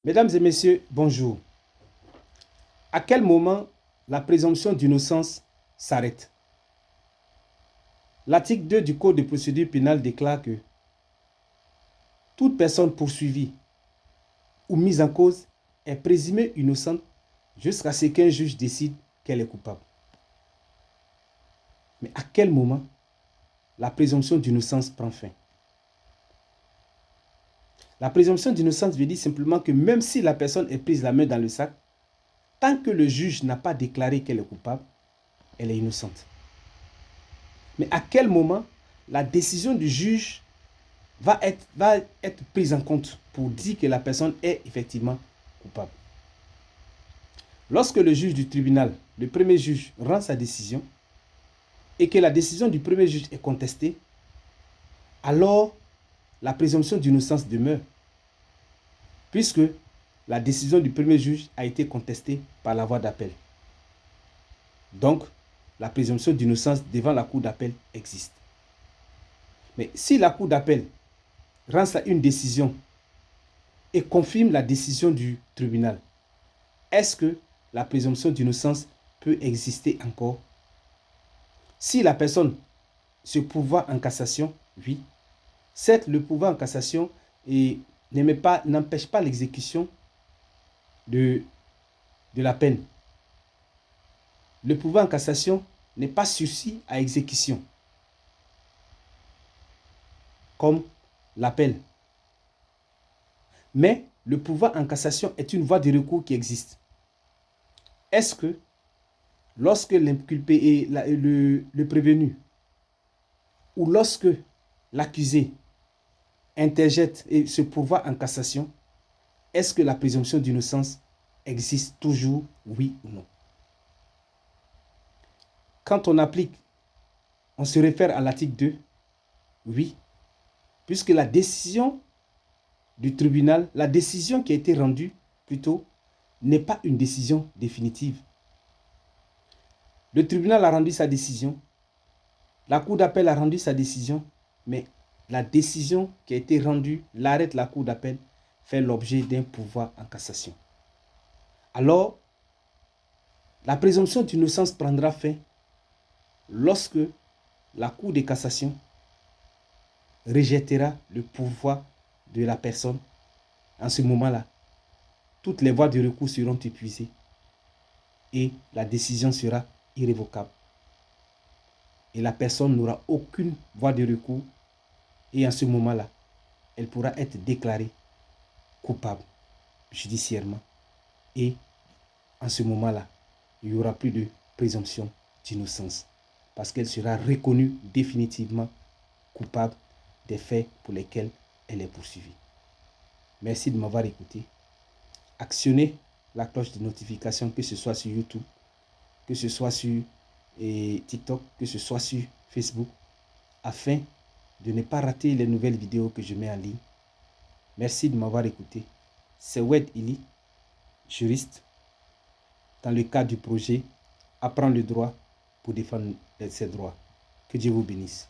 Mesdames et messieurs, bonjour. À quel moment la présomption d'innocence s'arrête? L'article 2 du Code de procédure pénale déclare que toute personne poursuivie ou mise en cause est présumée innocente jusqu'à ce qu'un juge décide qu'elle est coupable. Mais à quel moment la présomption d'innocence prend fin? La présomption d'innocence veut dire simplement que même si la personne est prise la main dans le sac, tant que le juge n'a pas déclaré qu'elle est coupable, elle est innocente. Mais à quel moment la décision du juge va être prise en compte pour dire que la personne est effectivement coupable? Lorsque le juge du tribunal, le premier juge, rend sa décision et que la décision du premier juge est contestée, alors la présomption d'innocence demeure, puisque la décision du premier juge a été contestée par la voie d'appel. Donc, la présomption d'innocence devant la cour d'appel existe. Mais si la cour d'appel rend une décision et confirme la décision du tribunal, est-ce que la présomption d'innocence peut exister encore? Si la personne se pourvoit en cassation, oui. Certes, le pourvoi en cassation n'empêche pas l'exécution de la peine. Le pourvoi en cassation n'est pas sursis à exécution, comme l'appel. Mais le pourvoi en cassation est une voie de recours qui existe. Est-ce que lorsque l'inculpé et le prévenu ou lorsque l'accusé interjette et se pourvoit en cassation, est-ce que la présomption d'innocence existe toujours, oui ou non? Quand on se réfère à l'article 2, oui, puisque la décision du tribunal, la décision qui a été rendue plutôt, n'est pas une décision définitive. Le tribunal a rendu sa décision, la cour d'appel a rendu sa décision, mais la décision qui a été rendue, l'arrêt de la cour d'appel, fait l'objet d'un pourvoi en cassation. Alors, la présomption d'innocence prendra fin lorsque la cour de cassation rejettera le pourvoi de la personne. En ce moment-là, toutes les voies de recours seront épuisées et la décision sera irrévocable. Et la personne n'aura aucune voie de recours et en ce moment-là, elle pourra être déclarée coupable judiciairement. Et en ce moment-là, il n'y aura plus de présomption d'innocence parce qu'elle sera reconnue définitivement coupable des faits pour lesquels elle est poursuivie. Merci de m'avoir écouté. Actionnez la cloche de notification, que ce soit sur YouTube, que ce soit sur TikTok, que ce soit sur Facebook, afin de ne pas rater les nouvelles vidéos que je mets en ligne. Merci de m'avoir écouté. C'est Wed Ili, juriste, dans le cadre du projet Apprendre le droit pour défendre ses droits. Que Dieu vous bénisse.